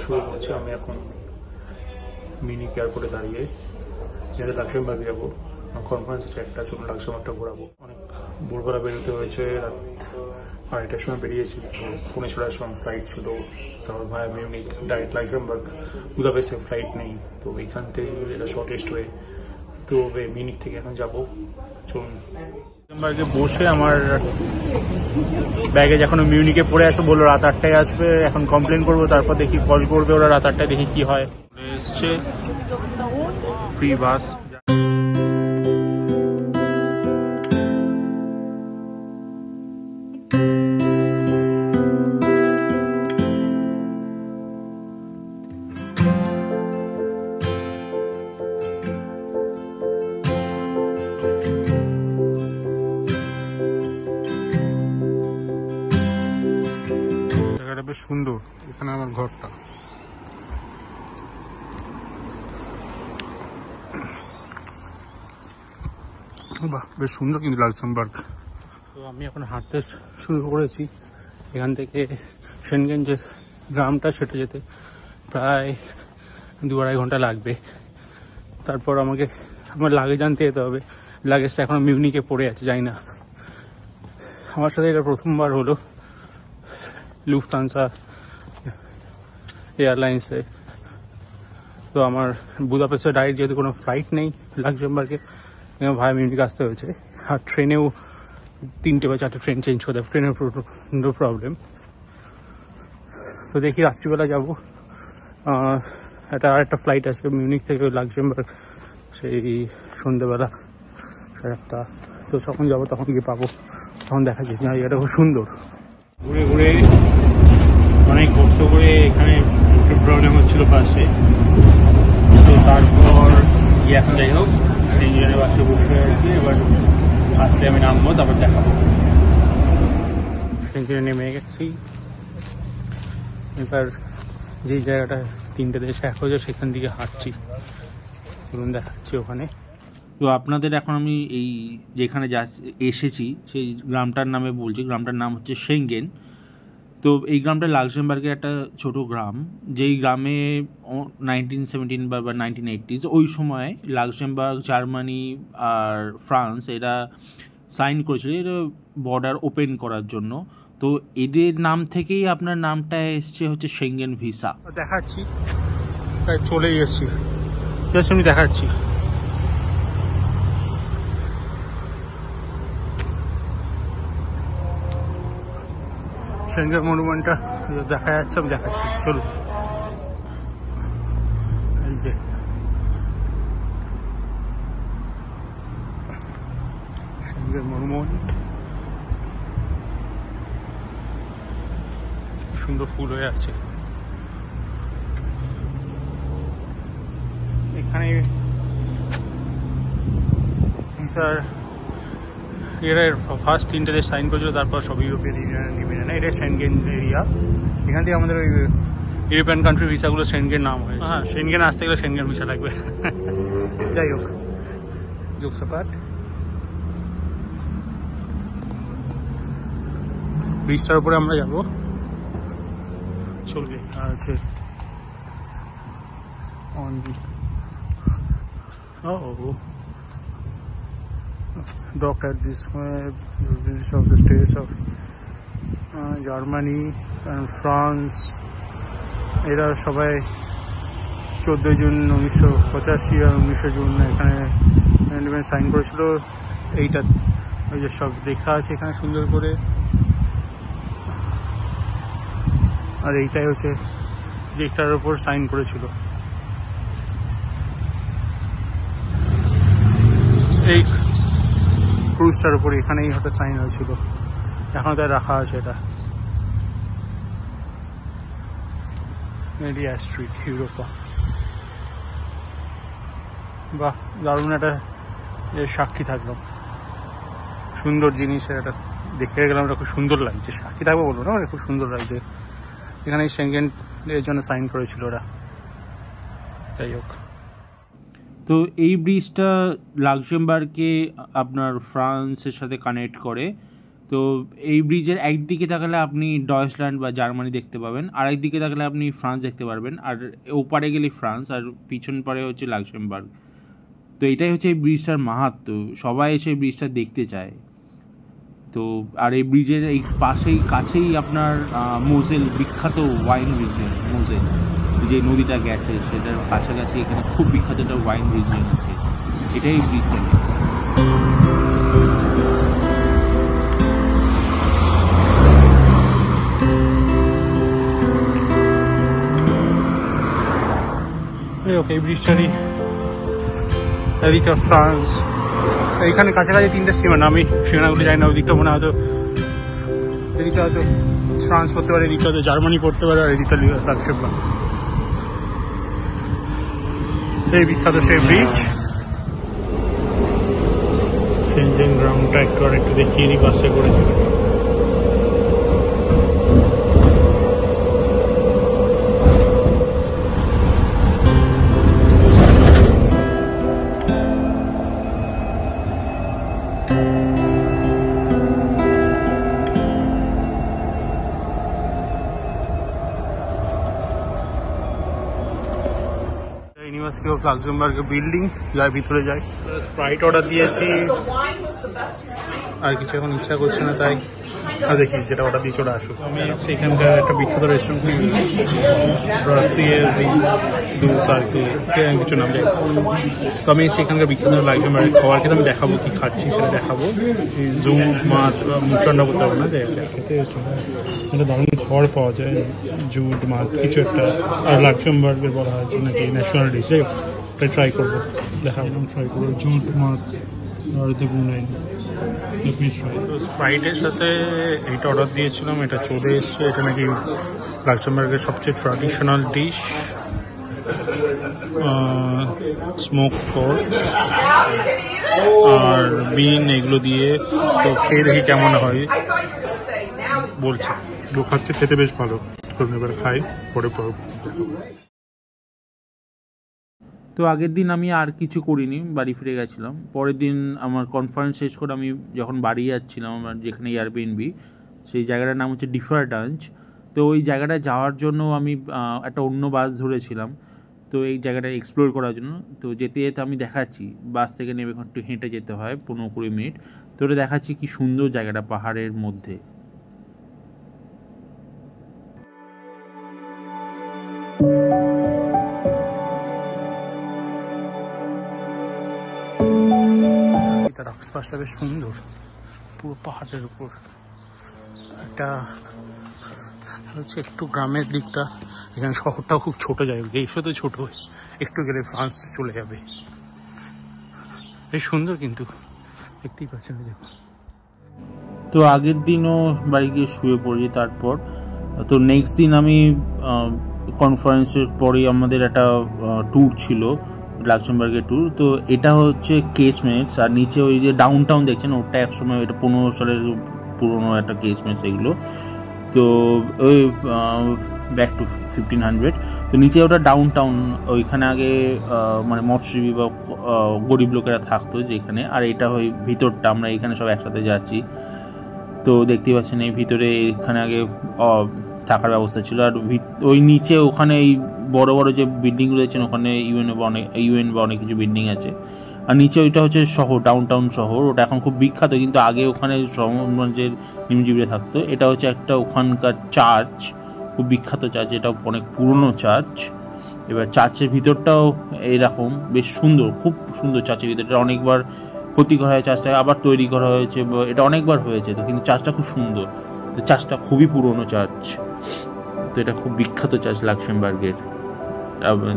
শুরু করছি। আমি এখন মিনিক এয়ারপোর্টে দাঁড়িয়ে যেটা লাক্সেমবার্গে যাবো। কনফারেন্স হচ্ছে একটা, চলুন লাক্সেমবার্গটা ঘোরাবো। অনেক ভোরবেলা বেরোতে হয়েছে, রাত 2:30টার সময় বেরিয়েছি। পুনে 6টার সময় ফ্লাইট ছিল। তারপর ভায়া মিউনিক ডাইরেক্ট লাক্সেমবার্গ, বুদাপেস্টে ফ্লাইট নেই, তো এইখান থেকে এটা শর্টেস্ট হয়ে তো মিউনিক থেকে এখন যাবো। চলুন লাক্সেমবার্গে বসে আমার ব্যাগেজ এখনো মিউনিকে পড়ে আসবে, বললো রাত 8টায় আসবে। এখন কমপ্লেন করবো, তারপর দেখি কল করবে ওরা রাত 8টায়, দেখি কি হয়। এসছে ফ্রি বাস। বেশ সুন্দর, এখানে আমার ঘরটা। বাহ, বেশ সুন্দর কিন্তু লাক্সেমবার্গ। তো আমি এখন হাঁটতে শুরু করেছি। এখান থেকে সেনগেন যে গ্রামটা, সেটা যেতে প্রায় 2-2.5 ঘন্টা লাগবে। তারপর আমাকে আমার লাগেজ আনতে যেতে হবে। লাগেজটা এখনো মিউনিকে পড়ে আছে, যাই না। আমার সাথে এটা প্রথমবার হলো লুফতানসা এয়ারলাইন্সে। তো আমার বুদাপেস্টে ডাইরেক্ট যেহেতু কোনো ফ্লাইট নেই লাক্সেমবার্গে, ভায়া মিউনিক আসতে হয়েছে। আর ট্রেনেও 3টে বা 4টে ট্রেন চেঞ্জ করতে হবে, ট্রেনের নো প্রবলেম। তো দেখি রাত্রিবেলা যাবো। আরেকটা ফ্লাইট আসবে মিউনিক থেকে লাক্সেমবার্গ, সেই সন্ধ্যেবেলা 8:30। তো যখন যাবো তখন গিয়ে পাবো, তখন দেখা যাচ্ছে। জায়গাটা খুব সুন্দর। ঘুরে ঘুরে অনেক কষ্ট করে এখানে একটু প্রবলেম হচ্ছিল ফার্স্টে, তো তারপর এখন যাই হোক সেই জন্য বাসে বসে আছি। এবার আসলে আমি নামবো, তারপর দেখাবো। সেখানে নেমে গেছি। এবার যেই জায়গাটা 3টে দেশ এক হয়েছে সেখান দিকে হাঁটছি, চলুন দেখাচ্ছি ওখানে। তো আপনাদের এখন আমি এই যেখানে এসেছি সেই গ্রামটার নামে বলছি। গ্রামটার নাম হচ্ছে সেনগেন। তো এই গ্রামটা লাক্সেমবার্গের একটা ছোট গ্রাম, যেই গ্রামে 1917 বা 1980s ওই সময় লাক্সেমবার্গ, জার্মানি আর ফ্রান্স এরা সাইন করেছিল এটা বর্ডার ওপেন করার জন্য। তো এদের নাম থেকেই আপনার নামটা এসছে হচ্ছে সেনগেন ভিসা। দেখাচ্ছি, চলেই এসছি, জাস্ট আমি দেখাচ্ছি। সেনগেন মনুমেন্টটা দেখা যাচ্ছে, আমি দেখাচ্ছি, চলুন। এই যে সেনগেন মনুমেন্ট, সুন্দর ফুল হয়ে আছে এখানে। ভিসার এরা ফার্স্ট 3টে দেশ সাইন করেছিল, তারপর সব ইউরোপিয়ান ইউনিয়ন নেবে না। এটা সেনগেন এরিয়া। এখান থেকে আমাদের ওই ইউরোপিয়ান কান্ট্রি ভিসাগুলো সেনগেন নাম হয়েছে। হ্যাঁ, সেনগেন আসতে গেলে সেনগেন ভিসা লাগবে। যাই হোক, জোকস অ্যাপার্ট। ব্রিজটার উপরে আমরা যাবো, চলবে আছে on. docked at this of the states of Germany and France. এরা সবাই 14 জুন 1985 আর 19 জুন এখানে সাইন করেছিল। এইটা ওই যে সব লেখা আছে এখানে সুন্দর করে। আর এইটাই হচ্ছে যেটার উপর সাইন করেছিল। এই ক্রুজটার উপর এখানেই হয়তো সাইন হয়েছিল, এখন তাই রাখা আছে। এটা মেরিয়া স্ট্রিট, ইউরোপা। বাহ, দারুণ একটা সাক্ষী থাকলাম, সুন্দর জিনিস। এটা দেখে গেলাম, এটা খুব সুন্দর লাগছে। সাক্ষী থাকবো বলবো না, খুব সুন্দর লাগছে। এখানে সেঙ্গেন এর জন্য সাইন করেছিল ওরা। যাই হোক, তো এই ব্রিজটা লাক্সেমবার্গকে আপনার ফ্রান্সের সাথে কানেক্ট করে। তো এই ব্রিজের একদিকে তাকালে আপনি ডয়েচল্যান্ড বা জার্মানি দেখতে পাবেন, আর একদিকে তাকালে আপনি ফ্রান্স দেখতে পারবেন, আর ওপারে গেলে ফ্রান্স, আর পিছন পারে হচ্ছে লাক্সেমবার্গ। তো এটাই হচ্ছে এই ব্রিজটার মাহাত্ম্য, সবাই এসে এই ব্রিজটা দেখতে চায়। তো আর এই ব্রিজের এই পাশেই কাছেই আপনার মোজেল, বিখ্যাত ওয়াইন রিজিয়ন মোজেল, যে নদীটা গেছে সেটার কাছাকাছি এখানে খুব বিখ্যাত একটা ওয়াইন রিজিয়ন আছে, এটাই ব্রিজটা। এই ব্রিজটারই এদিকটা ফ্রান্স, এইখানে কাছাকাছি 3টে সীমানা, আমি সীমানাগুলো যাই না। ওইদিকটা মনে হয়তো, এদিকটা হয়তো ফ্রান্স পড়তে পারে, এদিকটা হয়তো জার্মানি পড়তে পারে, আর এদিকটা লাক্সেমবার্গ। এই বিখ্যাত সেই ব্রিজ। সেনজেন গ্রাউন্ডটা একটু দেখিয়ে দিই, বাসে করেছে। ইউনিভার্সিটি অফ লাক্সেমবার্গের বিল্ডিং, যাই ভিতরে যাই। স্প্রাইট অর্ডার দিয়েছি, আর কিছু এখন ইচ্ছা করছে না, তাই দেখি যেটা অর্ডার দিয়ে চলে আসুক। আমি সেখানকার একটা বিখ্যাত রেস্টুরেন্ট কিছু নাম দেখ। তো আমি সেখানকার বিখ্যাত লাক্সেমবার্গের খাবার খেতে আমি দেখাবো, কি খাচ্ছি সেটা দেখাবো। জুম মাছ মুখ ঠান্ডা করতে হবে না, খেতে একটা দারুণ খাবার পাওয়া যায়, জুট মাছ কিছু একটা। আর লাক্সেমবার্গের বলা হয় নাকি ন্যাশনাল ডিশ, যাই হোক তাই ট্রাই করবো, দেখাবো, ট্রাই করবো জুট মাছ আর দেখুন স্প্রাইটের সাথে এইটা অর্ডার দিয়েছিলাম, এটা চলে এসছে। এটা নাকি লাক্সেমবার্গের সবচেয়ে ট্র্যাডিশনাল ডিশ, স্মোক পর্ক আর বিন, এগুলো দিয়ে। তো খেয়ে দেখি কেমন হয়, বলছে খাচ্ছে, খেতে বেশ ভালো। এবার খাই, পরে তো আগের দিন আমি আর কিছু করিনি, বাড়ি ফিরে গেছিলাম। পরের দিন আমার কনফারেন্স শেষ করে আমি যখন বাড়ি যাচ্ছিলাম, আমার যেখানে এয়ারবিএনবি, সেই জায়গাটার নাম হচ্ছে ডিফারডাঞ্জ। তো ওই জায়গাটায় যাওয়ার জন্য আমি একটা অন্য বাস ধরেছিলাম, তো এই জায়গাটা এক্সপ্লোর করার জন্য। তো যেতে যেতে আমি দেখাচ্ছি, বাস থেকে নেমে একটু হেঁটে যেতে হয় 15-20 মিনিট। তো ওটা দেখাচ্ছি কি সুন্দর জায়গাটা পাহাড়ের মধ্যে। তার আশপাশটা বেশ সুন্দর, পুরো পাহাড়ের উপর। এটা হচ্ছে একটু গ্রামের দিকটা, এখানে শহরটাও খুব ছোট জায়গা, এসে তো ছোট, একটু গেলে ফ্রান্স চলে যাবে। বেশ সুন্দর, কিন্তু দেখতেই পাচ্ছেন। দেখুন, তো আগের দিনও বাড়ি গিয়ে শুয়ে পড়ি। তারপর তো নেক্সট দিন আমি কনফারেন্সের পরেই আমাদের একটা ট্যুর ছিল, লাক্সেমবার্গের ট্যুর। তো এটা হচ্ছে কেসমেটস, আর নিচে ওই যে ডাউন টাউন দেখছেন, ওটা একসময়, এটা 15 সালের পুরোনো একটা কেসমেটস এগুলো। তো ওই ব্যাক টু 1500। তো নিচে ওটা ডাউন টাউন, ওইখানে আগে মানে মৎস্যজীবী বা গরিব লোকেরা থাকতো যেখানে। আর এটা ওই ভিতরটা, আমরা এখানে সব একসাথে যাচ্ছি। তো দেখতে পাচ্ছেন এই ভিতরে, এখানে আগে থাকার ব্যবস্থা ছিল। আর ওই নিচে ওখানে এই বড় বড় যে বিল্ডিংগুলো দেখছেন, ওখানে ইউএন বা অনেক কিছু বিল্ডিং আছে। আর নিচে ওইটা হচ্ছে শহর, ডাউন টাউন শহর, ওটা এখন খুব বিখ্যাত। কিন্তু আগে ওখানে সমাজের নিমজীবীরা থাকতো। এটা হচ্ছে একটা ওখানকার চার্চ, খুব বিখ্যাত চার্চ, এটা অনেক পুরনো চার্চ। এবার চার্চের ভিতরটাও এরকম বেশ সুন্দর, খুব সুন্দর। চার্চের ভিতরটা অনেকবার ক্ষতি করা হয়, চার্চটাকে আবার তৈরি করা হয়েছে, এটা অনেকবার হয়েছে। তো কিন্তু চার্চটা খুব সুন্দর, তো চার্চটা খুবই পুরনো চার্চ। তো এটা খুব বিখ্যাত চার্চ লাক্সেমবার্গের।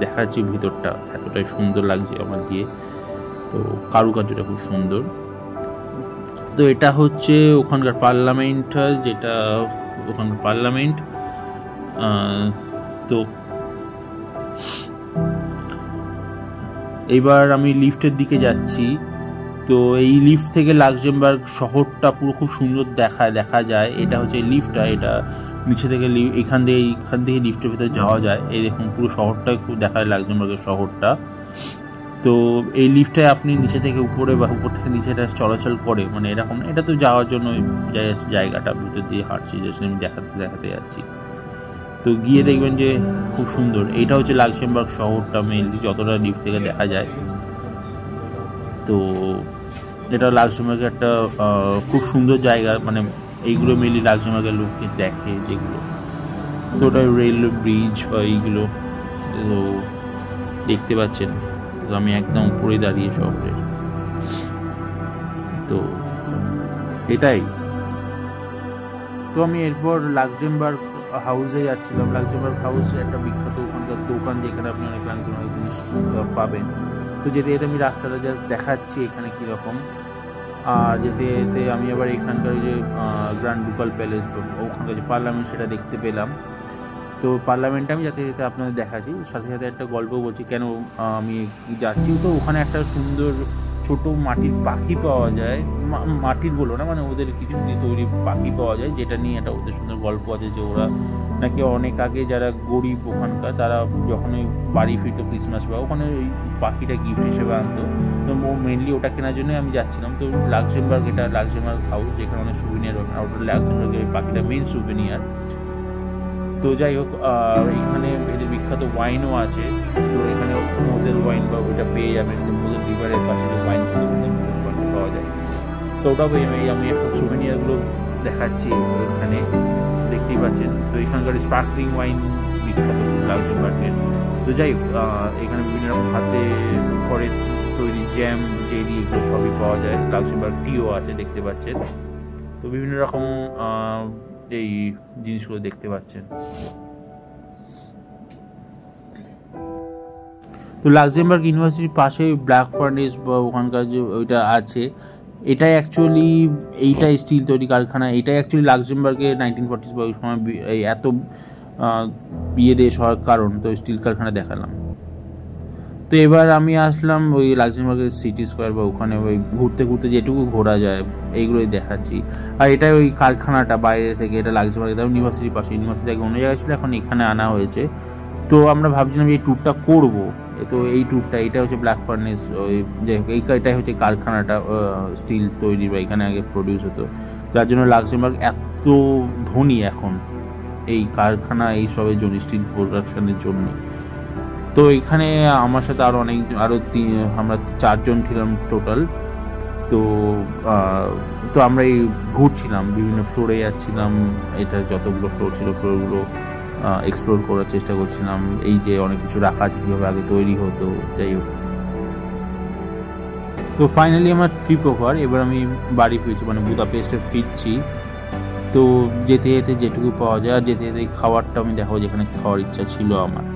দেখাচ্ছি ভিতরটা, এতটাই সুন্দর লাগছে আমার দিয়ে। তো কারুকার্যটা খুব সুন্দর। তো এটা হচ্ছে ওখানকার পার্লামেন্ট, যেটা ওখানকার পার্লামেন্ট। তো এবার আমি লিফটের দিকে যাচ্ছি। তো এই লিফট থেকে লাক্সেমবার্গ শহরটা পুরো খুব সুন্দর দেখা যায়। এটা হচ্ছে লিফটটা, এটা নিচে থেকে এইখান থেকে লিফটের ভিতরে যাওয়া যায়। এই দেখুন পুরো শহরটাই খুব দেখা যায় লাক্সেমবার্গের শহরটা। তো এই লিফটে আপনি নিচে থেকে উপরে বা উপর থেকে নিচে এটা চলাচল করে, মানে এরকম, এটা তো যাওয়ার জন্য জায়গাটা ভিতর দিয়ে হাঁটছি, যে আমি দেখাতে যাচ্ছি। তো গিয়ে দেখবেন যে খুব সুন্দর। এইটা হচ্ছে লাক্সেমবার্গ শহরটা মেনলি, যতটা লিফট থেকে দেখা যায়। তো এটা লাক্সেমবার্গের একটা খুব সুন্দর জায়গা, মানে এইগুলো মেনলি লাক্সেমবার্গের লোককে দেখে যেগুলো। তো ওটা রেল ব্রিজ বা এইগুলো তো দেখতে পাচ্ছেন। তো আমি একদম উপরে দাঁড়িয়ে শহরের। তো এটাই। তো আমি এরপর লাক্সেমবার্গ হাউসে যাচ্ছিলাম। লাক্সেমবার্গ হাউস একটা বিখ্যাত ওখানকার দোকান, যেখানে আপনি অনেক লাক্সেমবার্গ জিনিস পাবেন। তো যেতে যেতে আমি রাস্তাটা জাস্ট দেখাচ্ছি এখানে কীরকম। আর যেতে যেতে আমি আবার এখানকার যে গ্র্যান্ড ডুকাল প্যালেস, ওখানকার যে পার্লামেন্ট, সেটা দেখতে পেলাম। তো পার্লামেন্টে আমি যেতে যেতে আপনাদের দেখাচ্ছি, সাথে সাথে একটা গল্প বলছি কেন আমি যাচ্ছি। তো ওখানে একটা সুন্দর ছোট মাটির পাখি পাওয়া যায়, মাটির বলো না, মানে ওদের কিছু দিয়ে তৈরি পাখি পাওয়া যায়, যেটা নিয়ে একটা ওদের সুন্দর গল্প আছে, যে ওরা নাকি অনেক আগে যারা গরিব ওখানকার, তারা যখন ওই বাড়ি ফিরতো ক্রিসমাস বা ওখানে ওই পাখিটা গিফট হিসেবে আনতো। তো মেনলি ওটা কেনার জন্যই আমি যাচ্ছিলাম। তো লাক্সেমবার্গ, এটা লাক্সেমবার্গ হাউস, যেখানে অনেক সুভিনিয়ার, ওটা লাক্সেমবার্গের ওই পাখিটা মেন সুভিনিয়ার। তো যাই হোক, এখানে এদের বিখ্যাত ওয়াইনও আছে। তো এখানে মোজেল ওয়াইন বা ওইটা পেয়ে যাবেন, মোজেল রিভারের পাশে যে ওয়াইন পাওয়া যায়। তো ওটাও পেয়ে আমি এখন সুভেনিয়ারগুলো দেখাচ্ছি এখানে, দেখতেই পাচ্ছেন। তো এখানকার স্পার্কলিং ওয়াইন বিখ্যাত লাক্সেমবার্গের। তো যাই হোক, এখানে বিভিন্ন রকম হাতে করে তৈরি জ্যাম, জেলি, এগুলো সবই পাওয়া যায়। লাক্সেমবার্গ টিও আছে, দেখতে পাচ্ছেন। তো বিভিন্ন রকম এই জিনিসগুলো দেখতে পাচ্ছেন। তো লাক্সেমবার্গ ইউনিভার্সিটির পাশে ব্ল্যাক ফার্নেস বা ওখানকার যে ওইটা আছে, এটাই অ্যাকচুয়ালি, এইটা স্টিল তৈরি কারখানা। এটাই অ্যাকচুয়ালি লাক্সেমবার্গে 1940s বা ওই সময় এত দেশ হওয়ার কারণ। তো স্টিল কারখানা দেখালাম। তো এবার আমি আসলাম ওই লাক্সেমবার্গের সিটি স্কোয়ার বা ওখানে ওই ঘুরতে ঘুরতে যেটুকু ঘোরা যায় এইগুলোই দেখাচ্ছি। আর এটাই ওই কারখানাটা বাইরে থেকে, এটা লাক্সেমবার্গ ইউনিভার্সিটির পাশে। ইউনিভার্সিটি আগে অন্য জায়গায় ছিল, এখন এখানে আনা হয়েছে। তো আমরা ভাবছিলাম এই ট্যুরটা করব। তো এই ট্যুরটা, এটা হচ্ছে ব্ল্যাক ফার্নেস, ওই যাই হোক এটাই হচ্ছে কারখানাটা স্টিল তৈরি বা এখানে আগে প্রডিউস হতো, যার জন্য লাক্সেমবার্গ এত ধনী এখন এই কারখানা এইসবের জন্য, স্টিল প্রোডাকশনের জন্য। তো এখানে আমার সাথে আরও আমরা 4 জন ছিলাম টোটাল। তো আমরা এই ঘুরছিলাম, বিভিন্ন ফ্লোরে যাচ্ছিলাম। এটা যতগুলো ফ্লোর ছিল, ফ্লোরগুলো এক্সপ্লোর করার চেষ্টা করছিলাম। এই যে অনেক কিছু রাখা আছে, কীভাবে আগে তৈরি হতো, যাই হোক। তো ফাইনালি আমার ট্রিপ ওভার। এবার আমি বাড়ি ফিরছি, মানে বুদাপেস্টে ফিরছি। তো যেতে যেতে যেটুকু পাওয়া যায়, আর যেতে যেতে খাবারটা আমি দেখাবো, যেখানে খাওয়ার ইচ্ছা ছিল আমার।